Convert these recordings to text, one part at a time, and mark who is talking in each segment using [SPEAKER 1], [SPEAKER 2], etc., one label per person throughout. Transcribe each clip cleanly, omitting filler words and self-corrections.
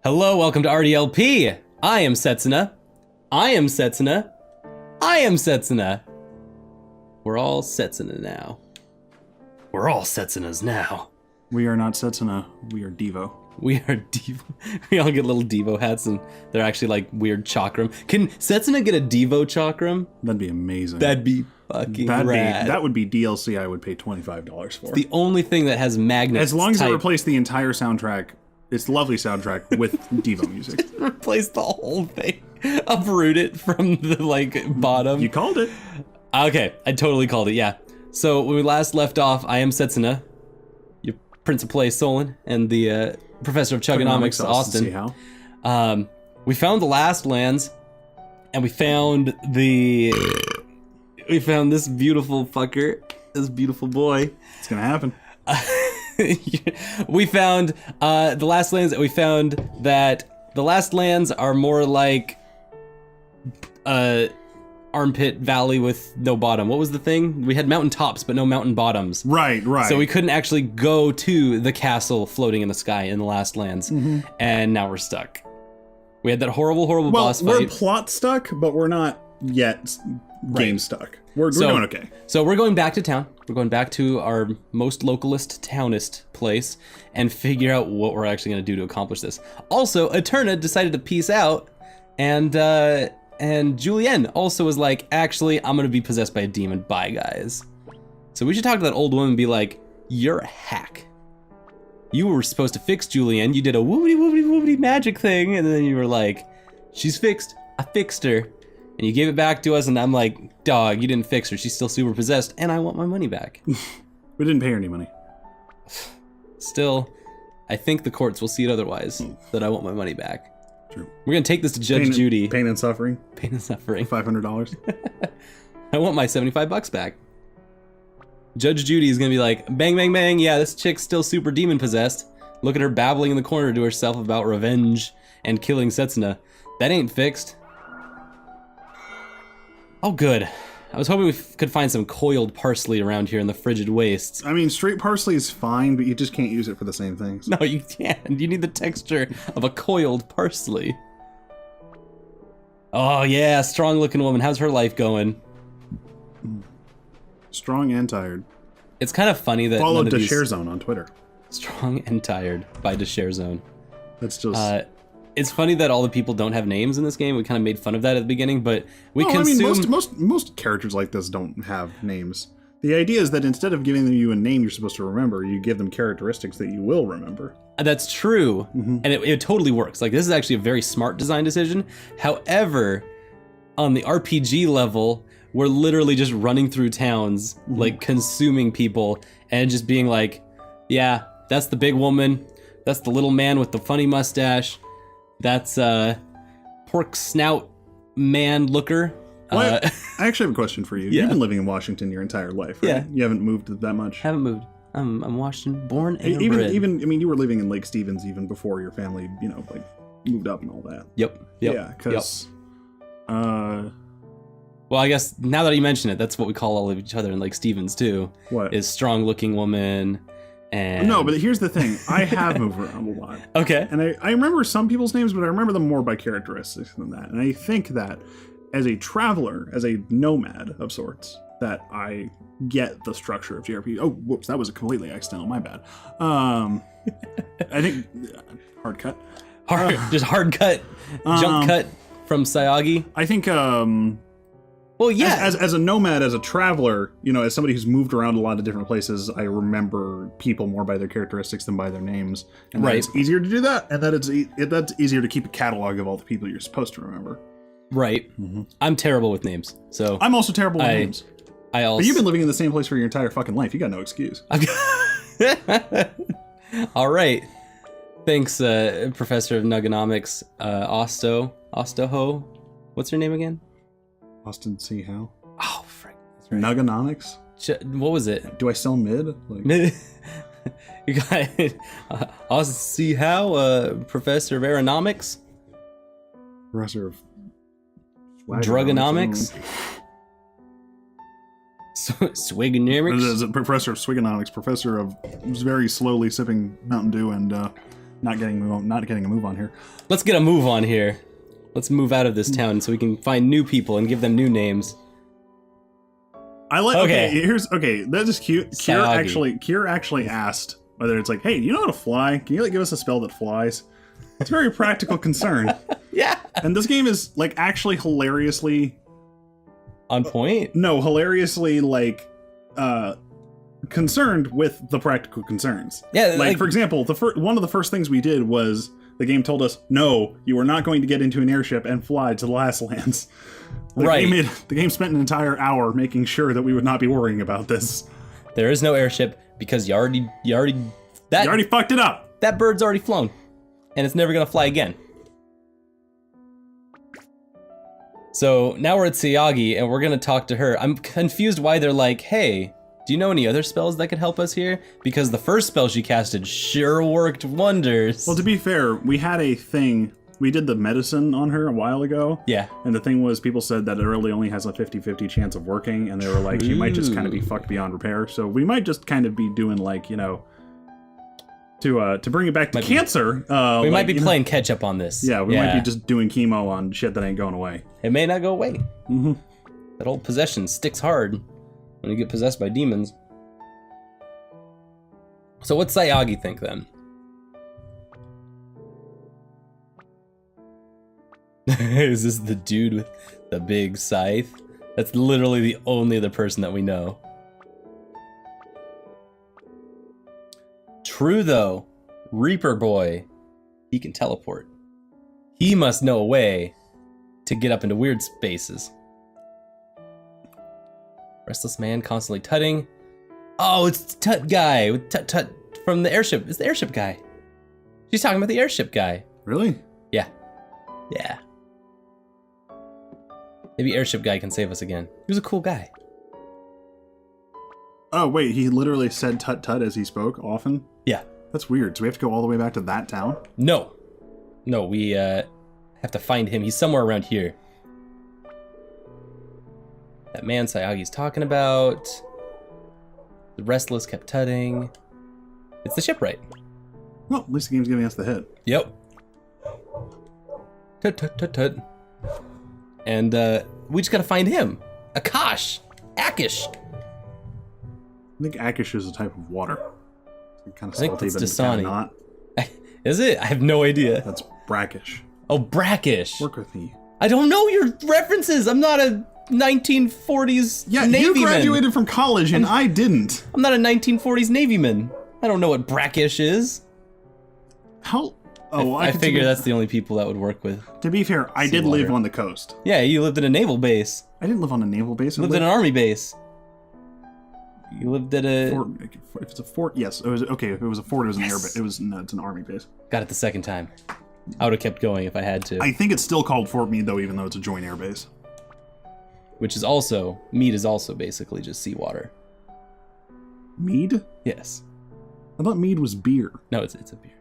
[SPEAKER 1] Hello, welcome to RDLP. I am Setsuna. I am Setsuna. I am Setsuna. We're all Setsuna now. We're all Setsunas now.
[SPEAKER 2] We are not Setsuna, we are Devo.
[SPEAKER 1] We are Devo. We all get little Devo hats and they're actually like weird chakram. Can Setsuna get a Devo chakram?
[SPEAKER 2] That'd be amazing.
[SPEAKER 1] That'd be fucking rad.
[SPEAKER 2] That would be DLC I would pay $25 for.
[SPEAKER 1] The only thing that has magnets.
[SPEAKER 2] As long as they replace the entire soundtrack, its lovely soundtrack, with Devo music.
[SPEAKER 1] Replace the whole thing. Uproot it from the like bottom.
[SPEAKER 2] You called it.
[SPEAKER 1] Okay, I totally called it, yeah. So when we last left off, I am Setsuna, your Prince of Play Solon, and the Professor of Chugonomics, Austin.
[SPEAKER 2] See how.
[SPEAKER 1] We found the last lands, and we found this beautiful fucker, this beautiful boy.
[SPEAKER 2] It's gonna happen.
[SPEAKER 1] We found the last lands, and we found that the last lands are more like armpit valley with no bottom. What was the thing? We had mountain tops, but no mountain bottoms.
[SPEAKER 2] Right.
[SPEAKER 1] So we couldn't actually go to the castle floating in the sky in the last lands, and now we're stuck. We had that horrible boss fight.
[SPEAKER 2] We're plot stuck, but we're not yet game stuck. We're doing okay.
[SPEAKER 1] So we're going back to town. We're going back to our most localist, townist place and figure out what we're actually going to do to accomplish this. Also, Eterna decided to peace out, and Julienne also was like, actually, I'm going to be possessed by a demon. Bye, guys. So we should talk to that old woman and be like, you're a hack. You were supposed to fix Julienne. You did a woobity magic thing, and then you were like, she's fixed. I fixed her. And you gave it back to us, and I'm like, dog, you didn't fix her. She's still super possessed, and I want my money back.
[SPEAKER 2] We didn't pay her any money.
[SPEAKER 1] Still, I think the courts will see it otherwise, that I want my money back.
[SPEAKER 2] True.
[SPEAKER 1] We're gonna take this to Judge Judy.
[SPEAKER 2] Pain and suffering.
[SPEAKER 1] Pain and suffering.
[SPEAKER 2] $500.
[SPEAKER 1] I want my $75 back. Judge Judy is gonna be like, bang, bang, bang, yeah, this chick's still super demon possessed. Look at her babbling in the corner to herself about revenge and killing Setsuna. That ain't fixed. Oh, good. I was hoping we could find some coiled parsley around here in the frigid wastes.
[SPEAKER 2] I mean, straight parsley is fine, but you just can't use it for the same things.
[SPEAKER 1] No, you can't. You need the texture of a coiled parsley. Oh, yeah, strong-looking woman. How's her life going?
[SPEAKER 2] Strong and tired.
[SPEAKER 1] It's kind of funny that
[SPEAKER 2] follow DeShareZone on Twitter.
[SPEAKER 1] Strong and tired by DeShareZone.
[SPEAKER 2] That's just...
[SPEAKER 1] it's funny that all the people don't have names in this game. We kind of made fun of that at the beginning, but we consume...
[SPEAKER 2] I mean, most characters like this don't have names. The idea is that instead of giving them you a name you're supposed to remember, you give them characteristics that you will remember.
[SPEAKER 1] That's true, and it totally works. Like, this is actually a very smart design decision. However, on the RPG level, we're literally just running through towns, like consuming people, and just being like, yeah, that's the big woman, that's the little man with the funny mustache, that's pork snout man looker.
[SPEAKER 2] I actually have a question for you.
[SPEAKER 1] Yeah.
[SPEAKER 2] You've been living in Washington your entire life, right?
[SPEAKER 1] Yeah.
[SPEAKER 2] You haven't moved that much?
[SPEAKER 1] Haven't moved. I'm Washington, born and bred.
[SPEAKER 2] Even, I mean, you were living in Lake Stevens even before your family, you know, like, moved up and all that.
[SPEAKER 1] Yep.
[SPEAKER 2] Yeah, because...
[SPEAKER 1] Well, I guess now that you mention it, that's what we call all of each other in Lake Stevens too.
[SPEAKER 2] What?
[SPEAKER 1] Is strong-looking woman and...
[SPEAKER 2] No, but here's the thing. I have moved around a lot.
[SPEAKER 1] Okay.
[SPEAKER 2] And I remember some people's names, but I remember them more by characteristics than that. And I think that as a traveler, as a nomad of sorts, that I get the structure of JRPG. Oh, whoops, that was a completely accidental, my bad. I think... hard cut.
[SPEAKER 1] Just hard cut, jump cut from Sayagi.
[SPEAKER 2] I think...
[SPEAKER 1] Well, yeah.
[SPEAKER 2] As a nomad, as a traveler, you know, as somebody who's moved around a lot of different places, I remember people more by their characteristics than by their names. And that it's easier to do that, and that that's easier to keep a catalog of all the people you're supposed to remember. Right. I'm terrible with names, so... I'm also terrible with names. But you've been living in the same place for your entire fucking life. You got no excuse.
[SPEAKER 1] All right. Thanks, Professor of Nugonomics, Ostoho. What's her name again?
[SPEAKER 2] Austin C. Howe.
[SPEAKER 1] Oh, frick. That's right.
[SPEAKER 2] Nugonomics?
[SPEAKER 1] What was it?
[SPEAKER 2] Do I sell mid? Like...
[SPEAKER 1] Mid? You got it. Austin C. Howe, Professor of Aeronomics?
[SPEAKER 2] Professor of...
[SPEAKER 1] Drugonomics? Swigonomics?
[SPEAKER 2] Professor of Swigonomics, professor of very slowly sipping Mountain Dew and Not getting a move on here.
[SPEAKER 1] Let's get a move on here. Let's move out of this town so we can find new people and give them new names.
[SPEAKER 2] Okay, that is cute.
[SPEAKER 1] Sayagi.
[SPEAKER 2] Kier actually asked whether it's like, hey, do you know how to fly? Can you like give us a spell that flies? It's a very practical concern.
[SPEAKER 1] Yeah.
[SPEAKER 2] And this game is like actually hilariously
[SPEAKER 1] on point.
[SPEAKER 2] No, hilariously like concerned with the practical concerns.
[SPEAKER 1] Yeah,
[SPEAKER 2] like for example, one of the first things we did was the game told us, no, you are not going to get into an airship and fly to the last lands. The game spent an entire hour making sure that we would not be worrying about this.
[SPEAKER 1] There is no airship because you already
[SPEAKER 2] fucked it up.
[SPEAKER 1] That bird's already flown, and it's never gonna fly again. So now we're at Sayagi, and we're gonna talk to her. I'm confused why they're like, hey, do you know any other spells that could help us here? Because the first spell she casted sure worked wonders.
[SPEAKER 2] Well, to be fair, we had a thing. We did the medicine on her a while ago. Yeah. And the thing was, people said that it really only has a 50-50 chance of working, and they were like, she might just kind of be fucked beyond repair. So we might just kind of be doing like, to bring it back to cancer.
[SPEAKER 1] We might be playing catch up on this.
[SPEAKER 2] Yeah, we might be just doing chemo on shit that ain't going away.
[SPEAKER 1] It may not go away. Mm-hmm. That old possession sticks hard when you get possessed by demons. So what's Sayagi think then? Is this the dude with the big scythe? That's literally the only other person that we know. True though, Reaper Boy, he can teleport. He must know a way to get up into weird spaces. Restless man constantly tutting. Oh, it's Tut guy with Tut from the airship. It's the airship guy. She's talking about the airship guy.
[SPEAKER 2] Really?
[SPEAKER 1] Yeah. Yeah. Maybe airship guy can save us again. He was a cool guy.
[SPEAKER 2] Oh, wait, he literally said tut tut as he spoke often?
[SPEAKER 1] Yeah.
[SPEAKER 2] That's weird. So we have to go all the way back to that town?
[SPEAKER 1] No. No, we have to find him. He's somewhere around here. That man Sayagi's talking about. The restless kept tutting. It's the shipwright.
[SPEAKER 2] Well, at least the game's giving us the hit.
[SPEAKER 1] Yep. Tut tut tut tut. And we just gotta find him. Akash! Akish!
[SPEAKER 2] I think Akish is a type of water. It's kind of salty,
[SPEAKER 1] but
[SPEAKER 2] it's kind of not.
[SPEAKER 1] Is it? I have no idea.
[SPEAKER 2] That's brackish.
[SPEAKER 1] Oh, brackish.
[SPEAKER 2] Work with me.
[SPEAKER 1] I don't know your references. I'm not a 1940s Navyman.
[SPEAKER 2] You graduated from college and I didn't.
[SPEAKER 1] I'm not a 1940s Navyman. I don't know what brackish is.
[SPEAKER 2] How?
[SPEAKER 1] Oh, I figure that's the only people that would work with.
[SPEAKER 2] To be fair, I did live on the coast.
[SPEAKER 1] Yeah, you lived at a naval base.
[SPEAKER 2] I didn't live on a naval base.
[SPEAKER 1] You lived at an army base. You lived at a
[SPEAKER 2] fort. If it's a fort, yes. It was okay. If it was a fort, it was an air base. It's an army base.
[SPEAKER 1] Got it the second time. I would have kept going if I had to.
[SPEAKER 2] I think it's still called Fort Meade though, even though it's a joint air base.
[SPEAKER 1] Which is also Mead is also basically just seawater.
[SPEAKER 2] Mead?
[SPEAKER 1] Yes.
[SPEAKER 2] I thought mead was beer.
[SPEAKER 1] No, it's a beer.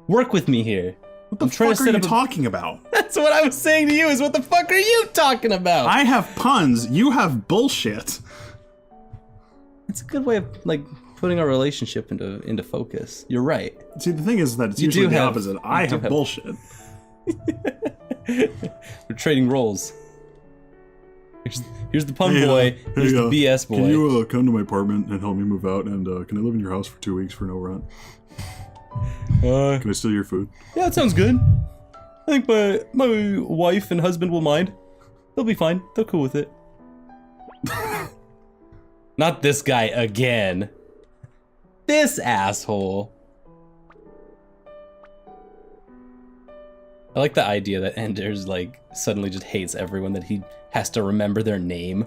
[SPEAKER 1] Work with me here.
[SPEAKER 2] What the fuck are you talking about?
[SPEAKER 1] That's what I was saying to you, is what the fuck are you talking about?
[SPEAKER 2] I have puns, you have bullshit.
[SPEAKER 1] It's a good way of, like, putting our relationship into focus. You're right.
[SPEAKER 2] See, the thing is that it's usually the opposite. I have bullshit.
[SPEAKER 1] We're trading roles. Here's the pun boy, here's the BS boy.
[SPEAKER 2] Can you come to my apartment and help me move out, and can I live in your house for 2 weeks for no rent? Can I steal your food?
[SPEAKER 1] Yeah, that sounds good. I think my wife and husband will mind. They'll be fine. They're cool with it. Not this guy again. This asshole. I like the idea that Ender's like suddenly just hates everyone, that he has to remember their name.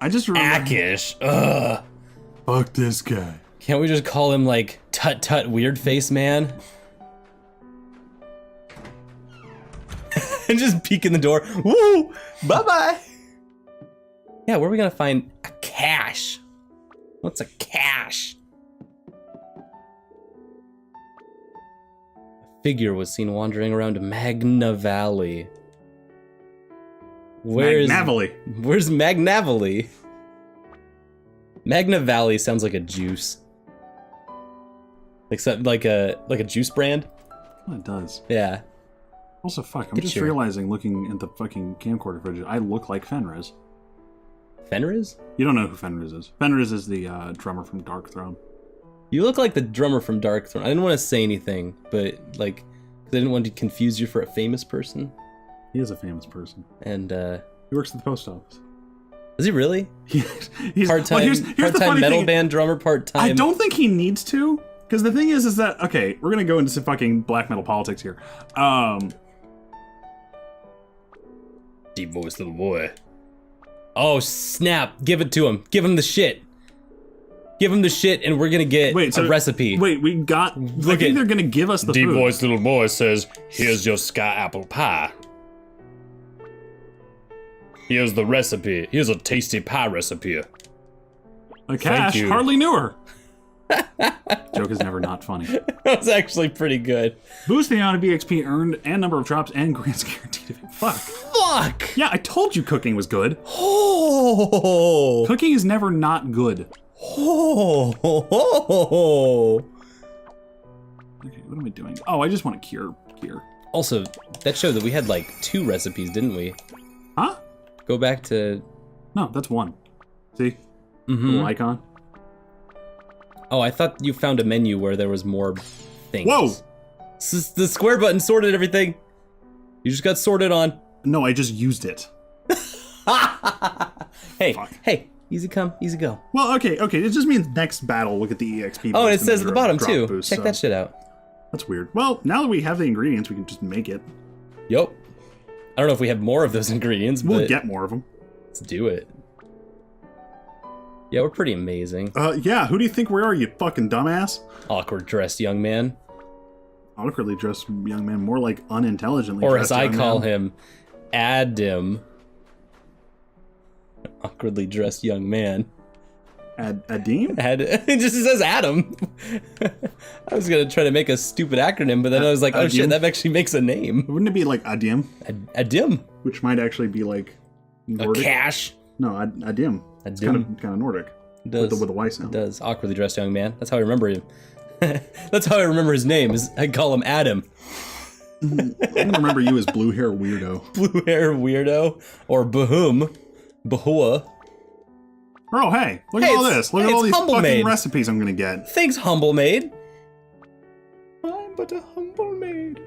[SPEAKER 2] I just remember
[SPEAKER 1] Akish. Ugh.
[SPEAKER 2] Fuck this guy.
[SPEAKER 1] Can't we just call him like Tut Tut Weird Face Man? And just peek in the door. Woo! Bye-bye! Yeah, where are we gonna find a cache? What's a cache? A figure was seen wandering around Magna Valley. Where's Magna Valley? Magna Valley sounds like a juice. Like something like a juice brand.
[SPEAKER 2] Oh, it does.
[SPEAKER 1] Yeah.
[SPEAKER 2] Also, fuck, I'm just realizing, looking at the fucking camcorder footage, I look like Fenris.
[SPEAKER 1] Fenris?
[SPEAKER 2] You don't know who Fenris is. Fenris is the drummer from Dark Throne.
[SPEAKER 1] You look like the drummer from Dark Throne. I didn't want to say anything, but like, 'cause I didn't want to confuse you for a famous person.
[SPEAKER 2] He is a famous person.
[SPEAKER 1] And
[SPEAKER 2] he works at the post office.
[SPEAKER 1] Is he really?
[SPEAKER 2] He's
[SPEAKER 1] part-time,
[SPEAKER 2] here's
[SPEAKER 1] part-time metal band drummer, part-time.
[SPEAKER 2] I don't think he needs to, because the thing is that, okay, we're gonna go into some fucking black metal politics here.
[SPEAKER 1] Deep voice, little boy. Oh, snap. Give it to him. Give him the shit. Give him the shit, and we're gonna get a recipe.
[SPEAKER 2] Wait, we got... I think they're gonna give us the
[SPEAKER 1] Deep
[SPEAKER 2] food.
[SPEAKER 1] voice, little boy says, here's your sky apple pie. Here's the recipe. Here's a tasty pie recipe.
[SPEAKER 2] Cash hardly knew her. Joke is never not funny.
[SPEAKER 1] That was actually pretty good.
[SPEAKER 2] Boost the amount of EXP earned and number of drops and grants guaranteed. Fuck.
[SPEAKER 1] Fuck!
[SPEAKER 2] Yeah, I told you cooking was good.
[SPEAKER 1] Oh!
[SPEAKER 2] Cooking is never not good.
[SPEAKER 1] Oh!
[SPEAKER 2] Okay, what am I doing? Oh, I just want to cure.
[SPEAKER 1] Also, that showed that we had like 2 recipes, didn't we?
[SPEAKER 2] Huh?
[SPEAKER 1] Go back to...
[SPEAKER 2] No, that's 1. See? Little icon.
[SPEAKER 1] Oh, I thought you found a menu where there was more things.
[SPEAKER 2] Whoa!
[SPEAKER 1] The square button sorted everything. You just got sorted on.
[SPEAKER 2] No, I just used it.
[SPEAKER 1] Hey, hey, easy come, easy go.
[SPEAKER 2] Well, okay, it just means next battle, look at the EXP.
[SPEAKER 1] Oh, and it says at the bottom too.
[SPEAKER 2] Boost,
[SPEAKER 1] Check that shit out.
[SPEAKER 2] That's weird. Well, now that we have the ingredients, we can just make it.
[SPEAKER 1] Yup. I don't know if we have more of those ingredients, but...
[SPEAKER 2] We'll get more of them.
[SPEAKER 1] Let's do it. Yeah, we're pretty amazing.
[SPEAKER 2] Yeah, who do you think we are, you fucking dumbass?
[SPEAKER 1] Awkward dressed young man.
[SPEAKER 2] Awkwardly dressed young man, more like unintelligently
[SPEAKER 1] or
[SPEAKER 2] dressed
[SPEAKER 1] as I
[SPEAKER 2] young
[SPEAKER 1] call
[SPEAKER 2] man.
[SPEAKER 1] him, Adam. Awkwardly dressed young man.
[SPEAKER 2] Adim?
[SPEAKER 1] It just says Adam. I was gonna try to make a stupid acronym, but then I was like, oh shit, that actually makes a name.
[SPEAKER 2] Wouldn't it be like Adim?
[SPEAKER 1] Adim.
[SPEAKER 2] Which might actually be like Nordic.
[SPEAKER 1] A cash.
[SPEAKER 2] No, Adim. It's kind of Nordic.
[SPEAKER 1] It does.
[SPEAKER 2] With the Y sound.
[SPEAKER 1] It does. Awkwardly dressed young man. That's how I remember him. That's how I remember his name. I call him Adam.
[SPEAKER 2] I remember you as blue hair weirdo.
[SPEAKER 1] Blue hair weirdo, or Bahum, Bahua.
[SPEAKER 2] Oh hey, look at all this. Look at all these fucking
[SPEAKER 1] maid.
[SPEAKER 2] recipes I'm gonna get.
[SPEAKER 1] Thanks, humble maid. I'm but a humble maid.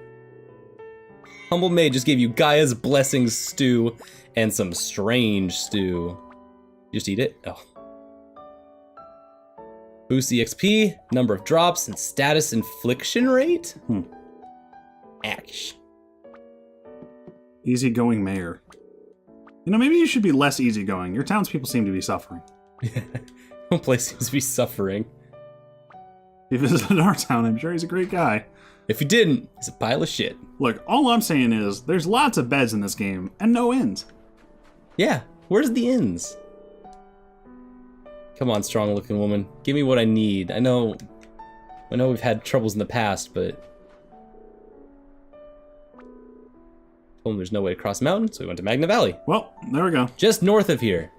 [SPEAKER 1] Humble maid just gave you Gaia's blessings stew and some strange stew. You just eat it? Oh. Boost EXP, number of drops, and status infliction rate? Ash.
[SPEAKER 2] Easygoing mayor. You know, maybe you should be less easygoing. Your townspeople seem to be suffering.
[SPEAKER 1] One place seems to be suffering.
[SPEAKER 2] If he visited our town, I'm sure he's a great guy.
[SPEAKER 1] If you didn't, he's a pile of shit.
[SPEAKER 2] Look, all I'm saying is, there's lots of beds in this game, and no inns.
[SPEAKER 1] Yeah, where's the inns? Come on, strong-looking woman. Give me what I need. I know we've had troubles in the past, but... Told him there's no way to cross the mountain, so we went to Magna Valley.
[SPEAKER 2] Well, there we go.
[SPEAKER 1] Just north of here.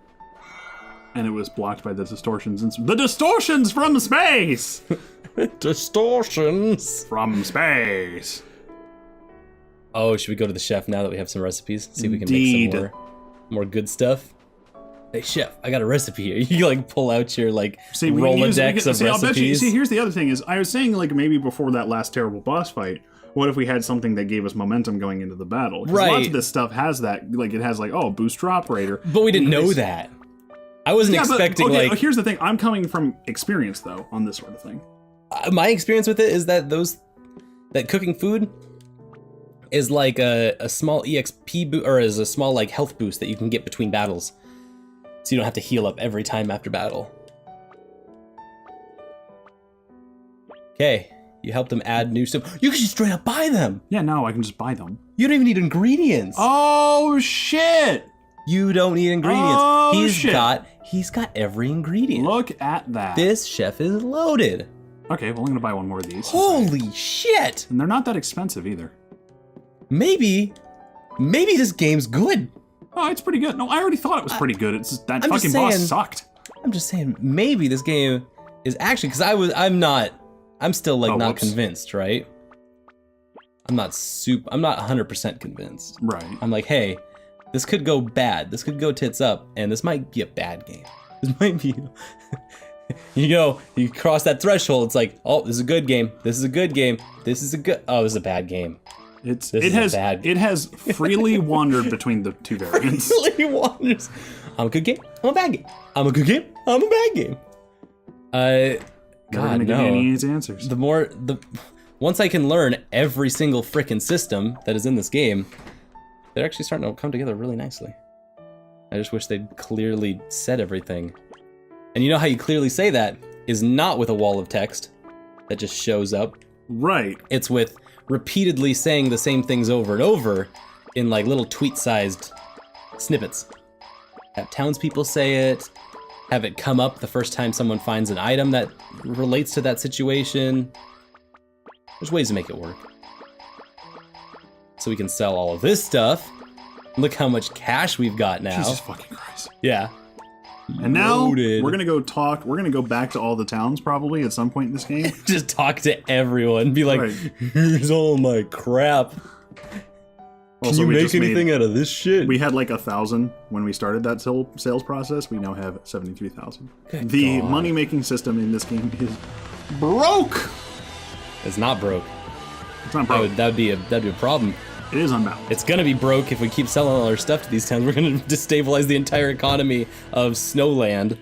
[SPEAKER 2] And it was blocked by the distortions. The distortions from space!
[SPEAKER 1] Distortions!
[SPEAKER 2] From space.
[SPEAKER 1] Oh, should we go to the chef now that we have some recipes? See if we can make some more good stuff? Hey chef, I got a recipe here. You like pull out your like Rolodex of recipes.
[SPEAKER 2] I'll bet you, here's the other thing is, I was saying like maybe before that last terrible boss fight, what if we had something that gave us momentum going into the battle?
[SPEAKER 1] Right.
[SPEAKER 2] Lots of this stuff has that, like it has like, oh, boost drop rate or...
[SPEAKER 1] But we didn't know that. I wasn't expecting
[SPEAKER 2] okay,
[SPEAKER 1] like...
[SPEAKER 2] Here's the thing, I'm coming from experience though, on this sort of thing.
[SPEAKER 1] My experience with it is that that cooking food is like a small EXP boost, or is a small like health boost that you can get between battles. So you don't have to heal up every time after battle. Okay, you helped them add new stuff. You can just straight up buy them.
[SPEAKER 2] Yeah, no, I can just buy them.
[SPEAKER 1] You don't even need ingredients.
[SPEAKER 2] Oh shit!
[SPEAKER 1] You don't need ingredients.
[SPEAKER 2] Oh,
[SPEAKER 1] He's got every ingredient.
[SPEAKER 2] Look at that.
[SPEAKER 1] This chef is loaded.
[SPEAKER 2] Okay, well I'm gonna buy one more of these.
[SPEAKER 1] Holy shit!
[SPEAKER 2] And they're not that expensive either.
[SPEAKER 1] Maybe this game's good.
[SPEAKER 2] Oh, it's pretty good. No, I already thought it was pretty good. It's just that fucking boss sucked.
[SPEAKER 1] I'm just saying, maybe this game is actually, because I'm not I'm still like not
[SPEAKER 2] whoops.
[SPEAKER 1] convinced, right? I'm not 100% convinced.
[SPEAKER 2] Right.
[SPEAKER 1] I'm like, hey, this could go bad. This could go tits up, and this might be a bad game. This might be. You cross that threshold. It's like, oh, this is a good game. This is a good game. This is a good. Oh, this is a bad game.
[SPEAKER 2] It has freely wandered between the two variants.
[SPEAKER 1] Freely wanders. I'm a good game. I'm a bad game. I'm a good game. I'm a bad game. God, no.
[SPEAKER 2] Give you any easy answers.
[SPEAKER 1] Once I can learn every single frickin' system that is in this game, they're actually starting to come together really nicely. I just wish they'd clearly said everything. And you know how you clearly say that is not with a wall of text that just shows up.
[SPEAKER 2] Right.
[SPEAKER 1] It's with repeatedly saying the same things over and over in like little tweet-sized snippets. Have townspeople say it, have it come up the first time someone finds an item that relates to that situation. There's ways to make it work. So we can sell all of this stuff. Look how much cash we've got now.
[SPEAKER 2] Jesus fucking Christ.
[SPEAKER 1] Yeah.
[SPEAKER 2] And now
[SPEAKER 1] Loaded.
[SPEAKER 2] we're gonna go back to all the towns probably at some point in this game.
[SPEAKER 1] Just talk to everyone. Be like,
[SPEAKER 2] Right.
[SPEAKER 1] here's all my crap. Can
[SPEAKER 2] Also,
[SPEAKER 1] you
[SPEAKER 2] we
[SPEAKER 1] make
[SPEAKER 2] just
[SPEAKER 1] anything out of this shit?
[SPEAKER 2] We had like 1,000 when we started that sales process. We now have 73,000. The
[SPEAKER 1] God.
[SPEAKER 2] money-making system in this game is broke.
[SPEAKER 1] It's not broke.
[SPEAKER 2] It's not broke.
[SPEAKER 1] That'd be a problem.
[SPEAKER 2] It is unbalanced.
[SPEAKER 1] It's gonna be broke if we keep selling all our stuff to these towns. We're gonna destabilize the entire economy of Snowland.